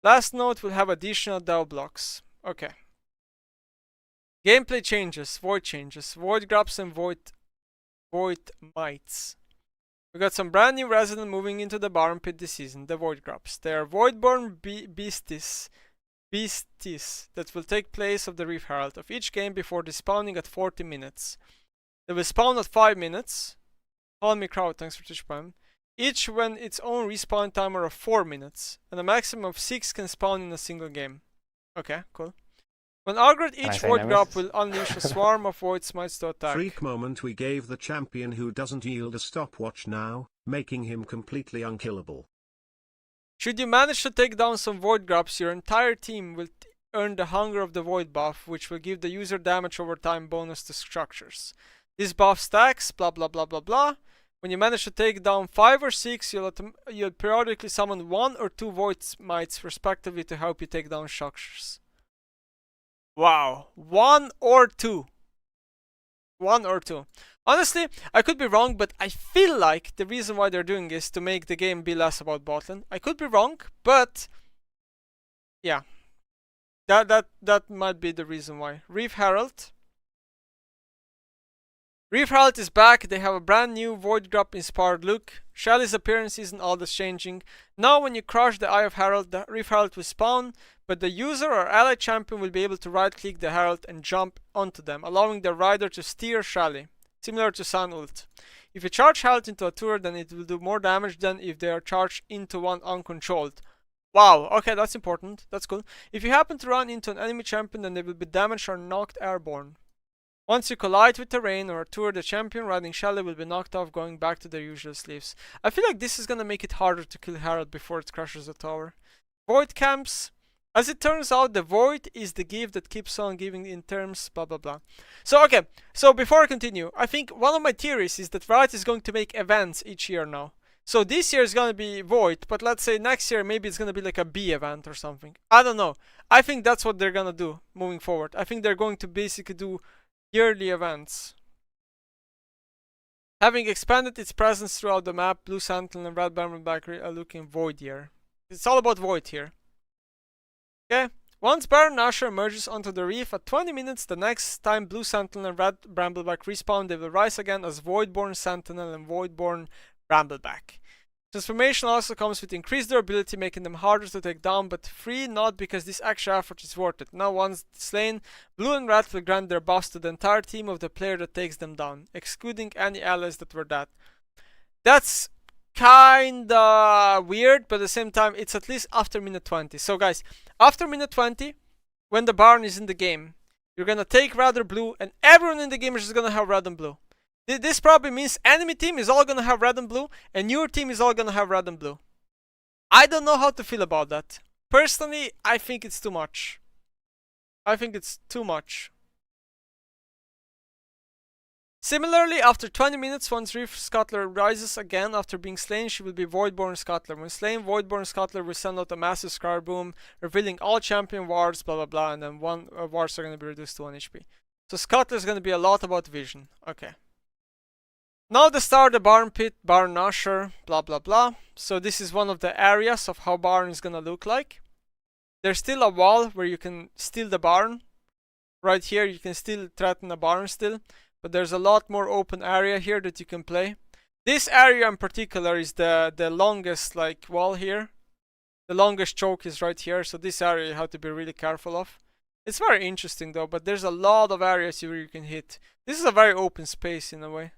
Last note will have additional DAO blocks. Okay. Gameplay changes, void grabs and void mites. We got some brand new resident moving into the Baron pit this season, the void grabs. They are voidborn beasties that will take place of the Reef Herald of each game before despawning at 40 minutes. They will spawn at 5 minutes. Call me crowd, thanks for Twitch Prime. Each when its own respawn timer of 4 minutes, and a maximum of 6 can spawn in a single game. Okay, cool. When Argred, each void grab will unleash a swarm of void smites to attack. Freak moment, we gave the champion who doesn't yield a stopwatch now, making him completely unkillable. Should you manage to take down some void grabs, your entire team will earn the Hunger of the Void buff, which will give the user damage over time bonus to structures. This buff stacks, blah blah blah blah blah. When you manage to take down 5 or 6, you'll periodically summon 1 or 2 void smites respectively to help you take down structures. Wow, 1 or 2. 1 or 2. Honestly, I could be wrong, but I feel like the reason why they're doing is to make the game be less about botlane. I could be wrong, but yeah, that might be the reason why. Reef Herald. Reef Herald is back. They have a brand new void grab inspired look. Shelly's appearance isn't all that's changing. Now when you crush the Eye of Herald, the Reef Herald will spawn, but the user or ally champion will be able to right click the Herald and jump onto them, allowing the rider to steer Shelly, similar to Sun ult. If you charge Herald into a turret, then it will do more damage than if they are charged into one uncontrolled. Wow, okay, that's important. That's cool. If you happen to run into an enemy champion, then they will be damaged or knocked airborne. Once you collide with terrain or a turret, the champion riding Shelly will be knocked off, going back to their usual sleeves. I feel like this is gonna make it harder to kill Herald before it crushes the tower. Void camps. As it turns out, the void is the gift that keeps on giving in terms blah blah blah. So okay, so before I continue, I think one of my theories is that Riot is going to make events each year now. So this year is gonna be void, but let's say next year maybe it's gonna be like a B event or something. I don't know. I think that's what they're gonna do moving forward. I think they're going to basically do yearly events. Having expanded its presence throughout the map, Blue Sentinel and Red Battleback are looking voidier. It's all about void here. Okay, once Baron Asher emerges onto the reef at 20 minutes, the next time Blue Sentinel and Red Brambleback respawn, they will rise again as Voidborn Sentinel and Voidborn Brambleback. Transformation also comes with increased durability, making them harder to take down, but free not because this extra effort is worth it. Now once slain, Blue and Red will grant their buffs to the entire team of the player that takes them down, excluding any allies that were dead. That's kinda weird, but at the same time, it's at least after minute 20. So guys, after minute 20, when the Baron is in the game, you're gonna take red or blue, and everyone in the game is just gonna have red and blue. This probably means enemy team is all gonna have red and blue, and your team is all gonna have red and blue. I don't know how to feel about that. Personally, I think it's too much. I think it's too much. Similarly, after 20 minutes, once Reef Scuttler rises again after being slain, she will be Voidborn Scuttler. When slain, Voidborn Scuttler will send out a massive Scar Boom, revealing all champion wards, blah blah blah, and then one wards are going to be reduced to 1 HP. So Scuttler is going to be a lot about vision. Okay. Now the start, the Baron Pit, Baron Usher, blah blah blah. So this is one of the areas of how Baron is going to look like. There's still a wall where you can steal the Baron. Right here, you can still threaten a Baron still. But there's a lot more open area here that you can play. This area in particular is the longest like wall here. The longest choke is right here, so this area you have to be really careful of. It's very interesting though, but there's a lot of areas where you can hit. This is a very open space in a way.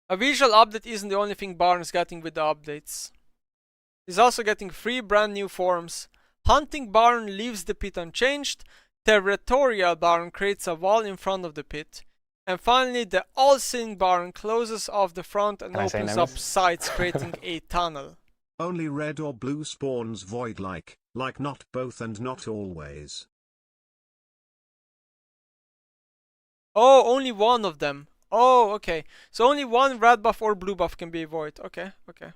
A visual update isn't the only thing Baron's getting with the updates. He's also getting 3 brand new forms. Hunting Baron leaves the pit unchanged. Territorial Baron creates a wall in front of the pit. And finally, the All-Seeing Baron closes off the front and opens up sides, creating a tunnel. Only red or blue spawns void like not both and not always. Oh, only one of them. Oh, okay. So only one red buff or blue buff can be void. Okay, okay.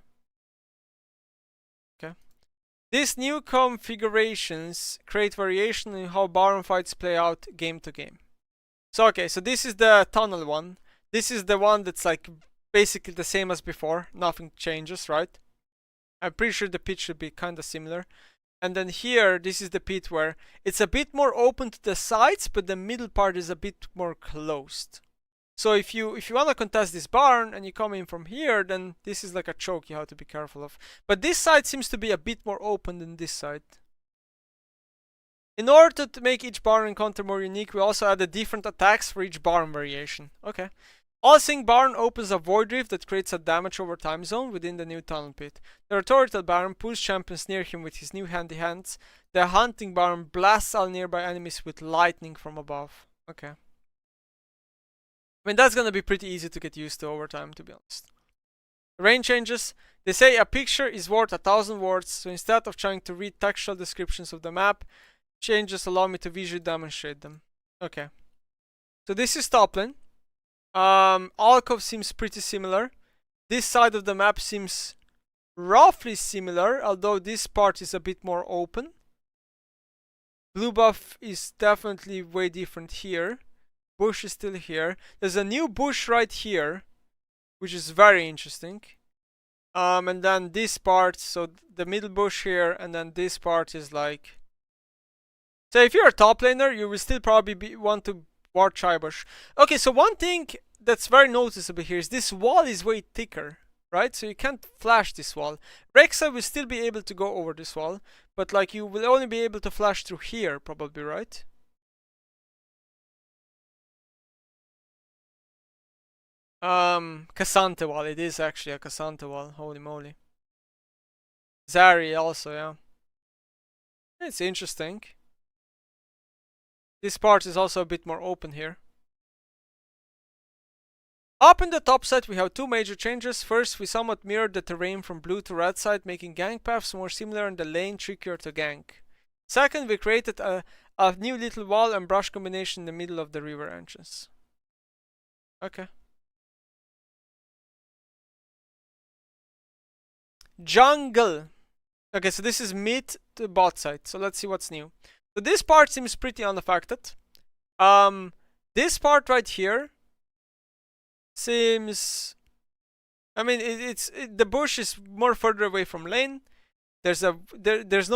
Okay. These new configurations create variation in how Baron fights play out game to game. So okay, so this is the tunnel one. This is the one that's like basically the same as before. Nothing changes, right? I'm pretty sure the pit should be kind of similar. And then here, this is the pit where it's a bit more open to the sides, but the middle part is a bit more closed. So if you want to contest this barn and you come in from here, then this is like a choke you have to be careful of. But this side seems to be a bit more open than this side. In order to make each barn encounter more unique, we also added different attacks for each barn variation. Okay. All-Sing Barn opens a void rift that creates a damage over time zone within the new tunnel pit. The Rhetorical Baron pulls champions near him with his new handy hands. The Hunting Baron blasts all nearby enemies with lightning from above. Okay. I mean, that's gonna be pretty easy to get used to over time, to be honest. Range changes. They say a picture is worth 1,000 words, so instead of trying to read textual descriptions of the map, changes allow me to visually demonstrate them. Okay. So this is top lane. Alcove seems pretty similar. This side of the map seems roughly similar, although this part is a bit more open. Blue buff is definitely way different here. Bush is still here. There's a new bush right here, which is very interesting. And then this part, so the middle bush here, and then this part is like... So if you're a top laner, you will still probably want to ward Tribush. Okay, so one thing that's very noticeable here is this wall is way thicker, right? So you can't flash this wall. Rexa will still be able to go over this wall, but like you will only be able to flash through here, probably, right? Cassante wall. It is actually a Cassante wall. Holy moly. Zari also, yeah. It's interesting. This part is also a bit more open here. Up in the top side, we have two major changes. First, we somewhat mirrored the terrain from blue to red side, making gank paths more similar and the lane trickier to gank. Second, we created a new little wall and brush combination in the middle of the river entrance. Okay. Jungle. Okay, so this is mid to bot side. So let's see what's new. So this part seems pretty unaffected. This part right here seems... I mean, the bush is more further away from lane. There's no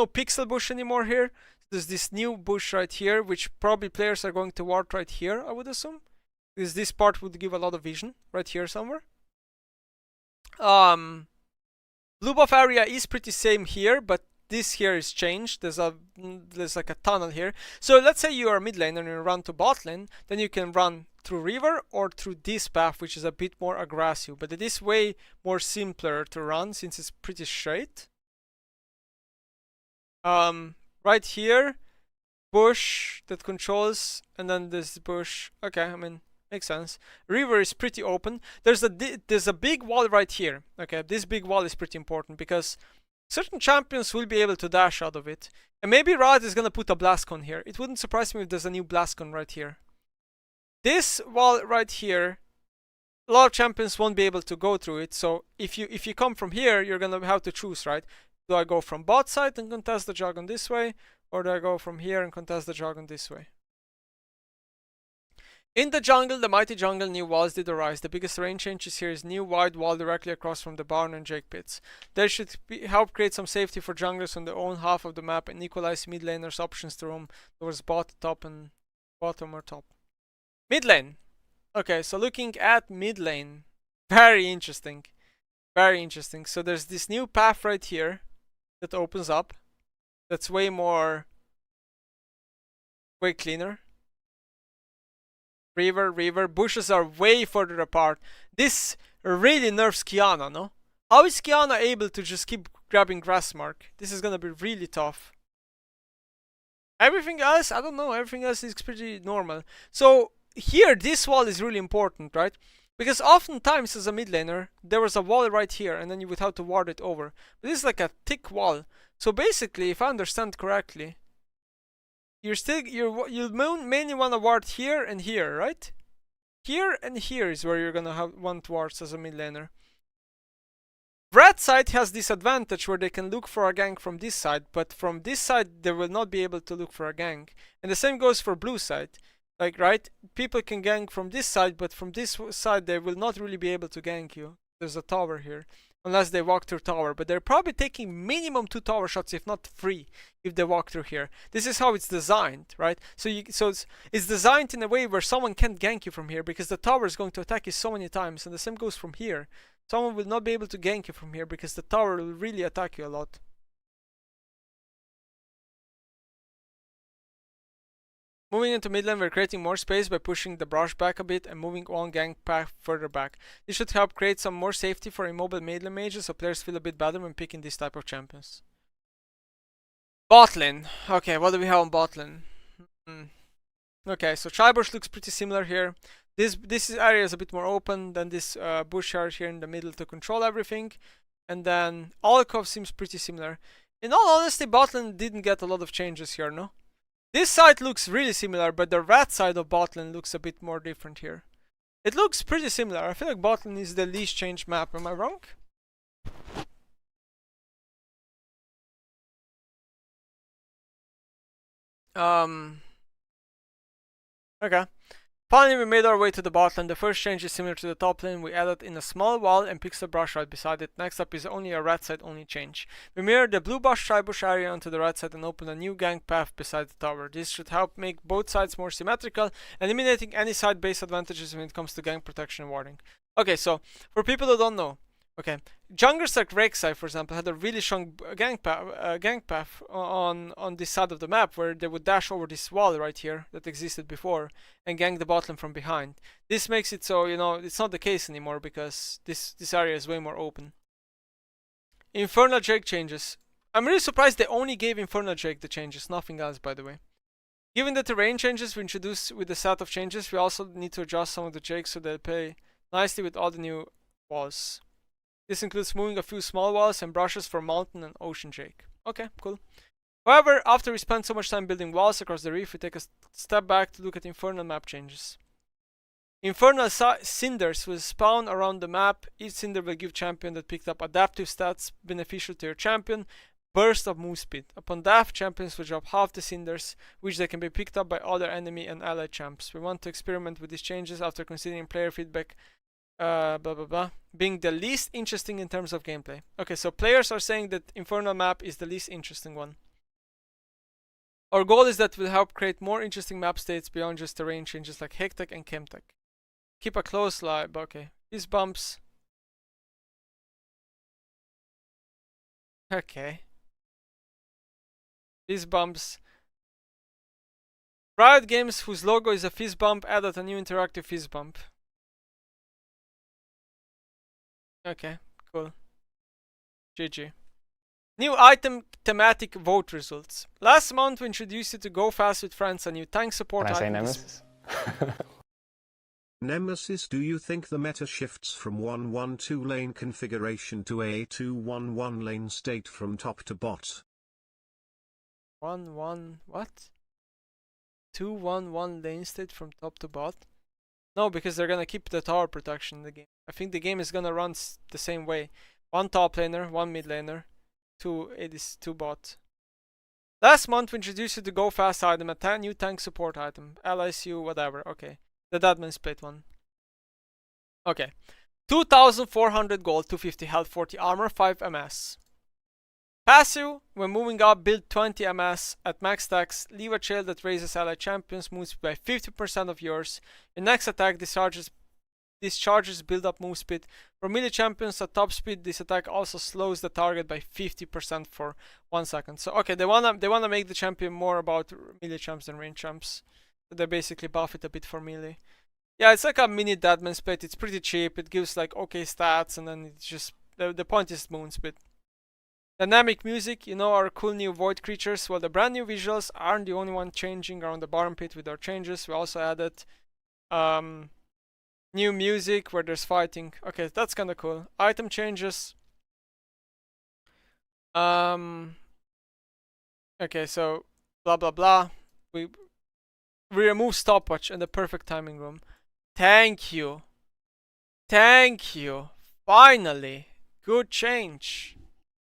pixel bush anymore here. There's this new bush right here, which probably players are going to ward right here, I would assume. Because this part would give a lot of vision right here somewhere. Blue buff area is pretty same here, but this here is changed. There's like a tunnel here. So let's say you are mid lane and you run to bot lane, then you can run through river or through this path, which is a bit more aggressive. But it is way more simpler to run since it's pretty straight. Right here, bush that controls, and then this bush. Okay, I mean, makes sense. River is pretty open. There's a big wall right here. Okay, this big wall is pretty important because certain champions will be able to dash out of it. And maybe Riot is gonna put a Blastcon here. It wouldn't surprise me if there's a new Blastcon right here. This wall right here, a lot of champions won't be able to go through it. So if you come from here, you're gonna have to choose, right? Do I go from bot side and contest the Jargon this way? Or do I go from here and contest the Jargon this way? In the jungle, the mighty jungle, new walls did arise. The biggest range changes here is new wide wall directly across from the barn and Jake pits. They should help create some safety for junglers on their own half of the map and equalize mid laners' options to roam towards bottom or top. Mid lane. Okay, so looking at mid lane, very interesting. Very interesting. So there's this new path right here that opens up. That's way cleaner. River. Bushes are way further apart. This really nerfs Kiana, no? How is Kiana able to just keep grabbing Grassmark? This is gonna be really tough. Everything else, I don't know. Everything else is pretty normal. So here, this wall is really important, right? Because oftentimes as a mid laner, there was a wall right here and then you would have to ward it over. But this is like a thick wall. So basically, if I understand correctly, you mainly want to ward here and here, right? Here and here is where you're gonna want wards as a mid laner. Red side has this advantage where they can look for a gank from this side, but from this side they will not be able to look for a gank. And the same goes for blue side. Like, right? People can gank from this side, but from this side they will not really be able to gank you. There's a tower here. unless they walk through tower, but they're probably taking minimum 2 tower shots, if not 3, if they walk through here. This is how it's designed, right? So it's designed in a way where someone can't gank you from here, because the tower is going to attack you so many times, and the same goes from here. Someone will not be able to gank you from here because the tower will really attack you a lot. Moving into mid lane, we're creating more space by pushing the brush back a bit and moving one gank path further back. This should help create some more safety for immobile mid lane mages, so players feel a bit better when picking this type of champions. Bot lane. Okay, what do we have on bot lane? Okay, so Tribush looks pretty similar here. This area is a bit more open than this bush area here in the middle to control everything. And then Alkov seems pretty similar. In all honesty, bot lane didn't get a lot of changes here, no? This side looks really similar, but the red side of bot lane looks a bit more different here. It looks pretty similar. I feel like bot lane is the least changed map. Am I wrong? Okay. Finally, we made our way to the bot lane. The first change is similar to the top lane. We added in a small wall and pixel brush right beside it. Next up is only a red side only change. We mirrored the blue bush tribush area onto the right side and opened a new gank path beside the tower. This should help make both sides more symmetrical, eliminating any side base advantages when it comes to gank protection and warding. Okay, so for people who don't know, okay, junglers like Rek'Sai, for example, had a really strong gank path on this side of the map, where they would dash over this wall right here that existed before and gank the bot lane from behind. This makes it so, you know, it's not the case anymore because this area is way more open. Infernal Drake changes. I'm really surprised they only gave Infernal Drake the changes, nothing else, by the way. Given the terrain changes we introduced with the set of changes, we also need to adjust some of the drakes so they play nicely with all the new walls. This includes moving a few small walls and brushes for mountain and ocean drake. Okay, cool. However, after we spend so much time building walls across the reef, we take a step back to look at infernal map changes. Infernal cinders will spawn around the map. Each cinder will give champion that picked up adaptive stats beneficial to your champion burst of move speed. Upon death, champions will drop half the cinders, which they can be picked up by other enemy and allied champs. We want to experiment with these changes after considering player feedback being the least interesting in terms of gameplay. Okay, so players are saying that Infernal map is the least interesting one. Our goal is that will help create more interesting map states beyond just terrain changes like Hectech and Chemtech. Keep a close eye, but okay. These bumps. Okay. These bumps. Riot Games, whose logo is a fist bump, added a new interactive fist bump. Okay, cool. GG. New item thematic vote results. Last month we introduced you to Go Fast with Friends, a new tank support Can I say item. Nemesis? Nemesis, do you think the meta shifts from 1-1-2 lane configuration to a 2-1-1 lane state from top to bot? 1-1 what? 2-1-1 lane state from top to bot? No, because they're gonna keep the tower protection in the game. I think the game is gonna run the same way. One top laner, one mid laner, two bot. Last month we introduced you to Go Fast item, a new tank support item. LICU, whatever, okay. The Deadman Split one. Okay. 2,400 gold, 250 health, 40 armor, 5 MS. Passive, when moving up, build 20 MS at max stacks, leave a trail that raises allied champions, moves by 50% of yours. Your next attack discharges build up move speed. For melee champions at top speed, this attack also slows the target by 50% for 1 second. So okay, they wanna make the champion more about melee champs than range champs. So they basically buff it a bit for melee. Yeah, it's like a mini Deadman Split. It's pretty cheap. It gives like okay stats, and then it's just the point is moon speed. Dynamic music, you know our cool new void creatures. Well, the brand new visuals aren't the only one changing around the bottom pit with our changes. We also added new music where there's fighting. Okay, that's kind of cool. Item changes. Okay, so blah blah blah. We remove stopwatch and the perfect timing room. Thank you. Thank you. Finally. Good change.